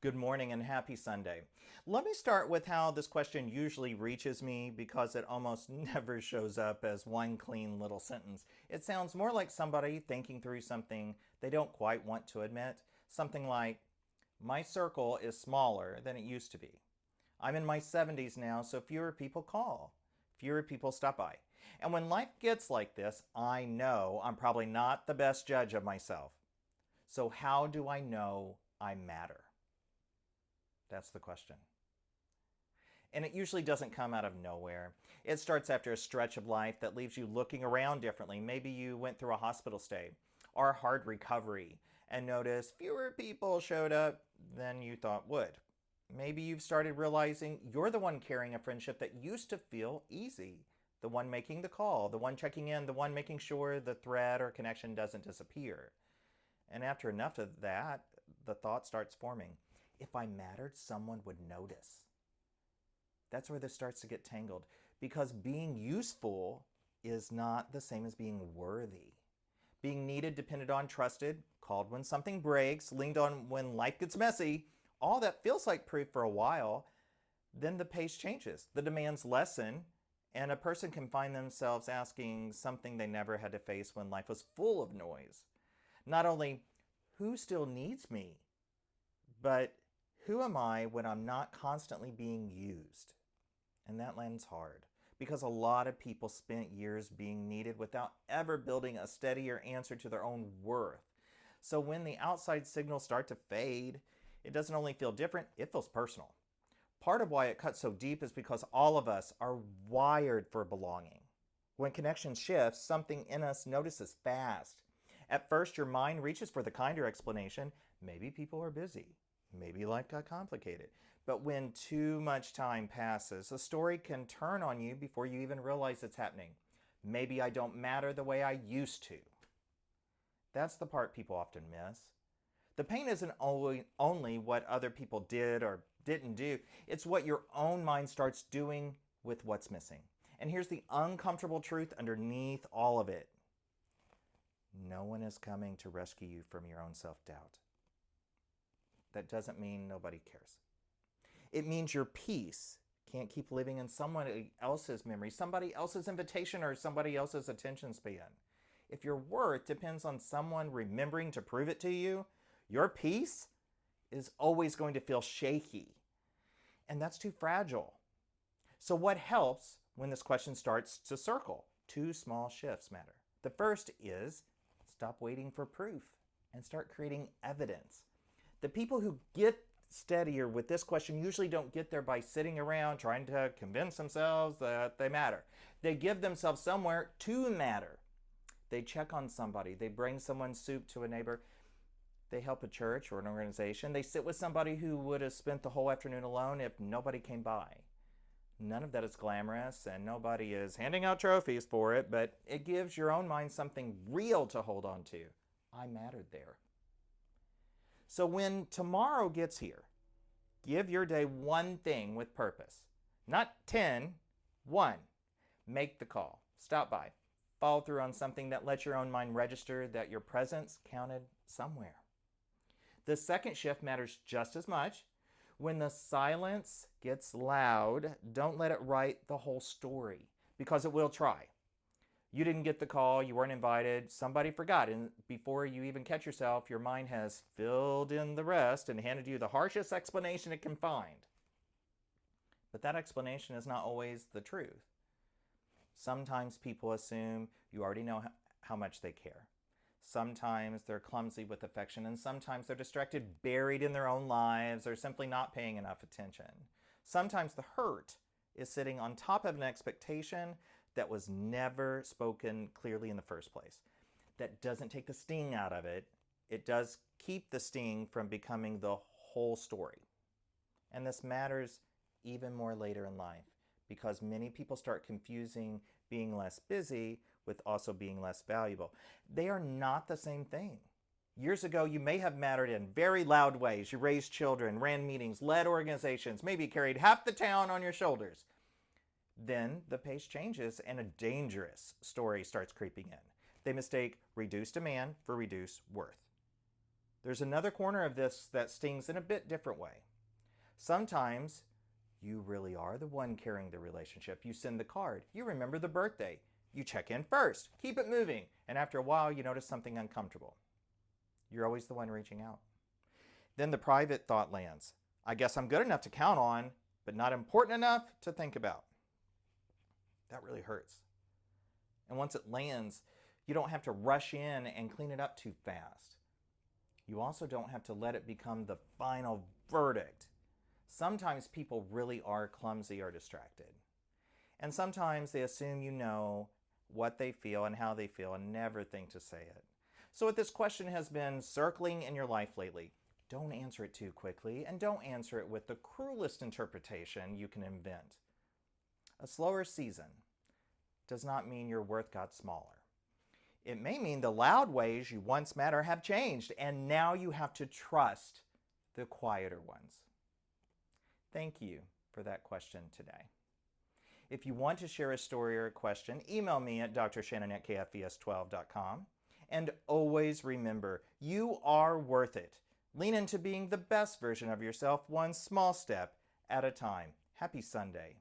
Good morning and happy Sunday. Let me start with how this question usually reaches me because it almost never shows up as one clean little sentence. It sounds more like somebody thinking through something they don't quite want to admit. Something like, my circle is smaller than it used to be. I'm in my 70s now, so fewer people call. Fewer people stop by. And when life gets like this, I know I'm probably not the best judge of myself. So how do I know I matter? That's the question. And it usually doesn't come out of nowhere. It starts after a stretch of life that leaves you looking around differently. Maybe you went through a hospital stay or a hard recovery and noticed fewer people showed up than you thought would. Maybe you've started realizing you're the one carrying a friendship that used to feel easy. The one making the call, the one checking in, the one making sure the thread or connection doesn't disappear. And after enough of that, the thought starts forming. If I mattered, someone would notice. That's where this starts to get tangled because being useful is not the same as being worthy. Being needed depended on trusted, called when something breaks, leaned on when life gets messy. All that feels like proof for a while. Then the pace changes, the demands lessen, and a person can find themselves asking something they never had to face when life was full of noise. Not only, who still needs me? But who am I when I'm not constantly being used? And that lands hard because a lot of people spent years being needed without ever building a steadier answer to their own worth. So when the outside signals start to fade, it doesn't only feel different, it feels personal. Part of why it cuts so deep is because all of us are wired for belonging. When connection shifts, something in us notices fast. At first, your mind reaches for the kinder explanation. Maybe people are busy. Maybe life got complicated. But when too much time passes, the story can turn on you before you even realize it's happening. Maybe I don't matter the way I used to. That's the part people often miss. The pain isn't only what other people did or didn't do, it's what your own mind starts doing with what's missing. And here's the uncomfortable truth underneath all of it. No one is coming to rescue you from your own self-doubt. That doesn't mean nobody cares. It means your peace can't keep living in someone else's memory, somebody else's invitation, or somebody else's attention span. If your worth depends on someone remembering to prove it to you, your peace is always going to feel shaky. And that's too fragile. So what helps when this question starts to circle? Two small shifts matter. The first is stop waiting for proof and start creating evidence. The people who get steadier with this question usually don't get there by sitting around trying to convince themselves that they matter. They give themselves somewhere to matter. They check on somebody. They bring someone soup to a neighbor. They help a church or an organization. They sit with somebody who would have spent the whole afternoon alone if nobody came by. None of that is glamorous and nobody is handing out trophies for it, but it gives your own mind something real to hold on to. I mattered there. So when tomorrow gets here, give your day one thing with purpose. Not 10, one. Make the call. Stop by. Follow through on something that lets your own mind register that your presence counted somewhere. The second shift matters just as much. When the silence gets loud, don't let it write the whole story, because it will try. You didn't get the call, you weren't invited, somebody forgot, and before you even catch yourself, your mind has filled in the rest and handed you the harshest explanation it can find. But that explanation is not always the truth. Sometimes people assume you already know how much they care. Sometimes they're clumsy with affection, and sometimes they're distracted, buried in their own lives, or simply not paying enough attention. Sometimes the hurt is sitting on top of an expectation that was never spoken clearly in the first place. That doesn't take the sting out of it. It does keep the sting from becoming the whole story. And this matters even more later in life because many people start confusing being less busy with also being less valuable. They are not the same thing. Years ago, you may have mattered in very loud ways. You raised children, ran meetings, led organizations, maybe carried half the town on your shoulders. Then the pace changes and a dangerous story starts creeping in. They mistake reduced demand for reduced worth. There's another corner of this that stings in a bit different way. Sometimes you really are the one carrying the relationship. You send the card. You remember the birthday. You check in first. Keep it moving. And after a while, you notice something uncomfortable. You're always the one reaching out. Then the private thought lands. I guess I'm good enough to count on, but not important enough to think about. That really hurts. And once it lands, you don't have to rush in and clean it up too fast. You also don't have to let it become the final verdict. Sometimes people really are clumsy or distracted. And sometimes they assume you know what they feel and how they feel and never think to say it. So if this question has been circling in your life lately, don't answer it too quickly and don't answer it with the cruelest interpretation you can invent. A slower season does not mean your worth got smaller. It may mean the loud ways you once met have changed and now you have to trust the quieter ones. Thank you for that question today. If you want to share a story or a question, email me at drshannon@kfvs12.com. And always remember, you are worth it. Lean into being the best version of yourself, one small step at a time. Happy Sunday.